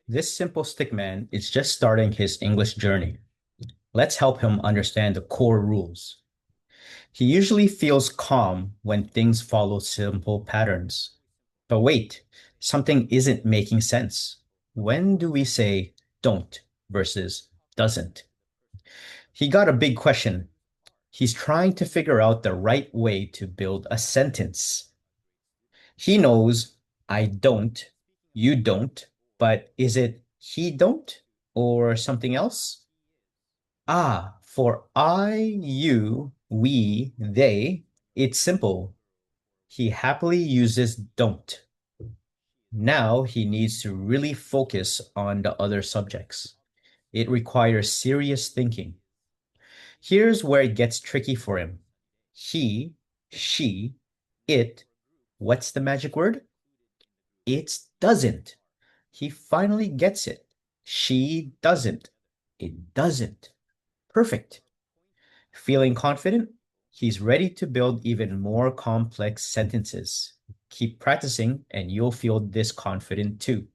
This simple stickman is just starting his English journey. Let's help him understand the core rules. He usually feels calm when things follow simple patterns. But wait, something isn't making sense. When do we say don't versus doesn't? He got a big question. He's trying to figure out the right way to build a sentence. He knows I don't, you don't, but is it he don't or something else? Ah, for I, you, we, they, it's simple. He happily uses don't. Now he needs to really focus on the other subjects. It requires serious thinking. Here's where it gets tricky for him. He, she, it, what's the magic word? It doesn't. He finally gets it. She doesn't. It doesn't. Perfect. Feeling confident? He's ready to build even more complex sentences. Keep practicing and you'll feel this confident too.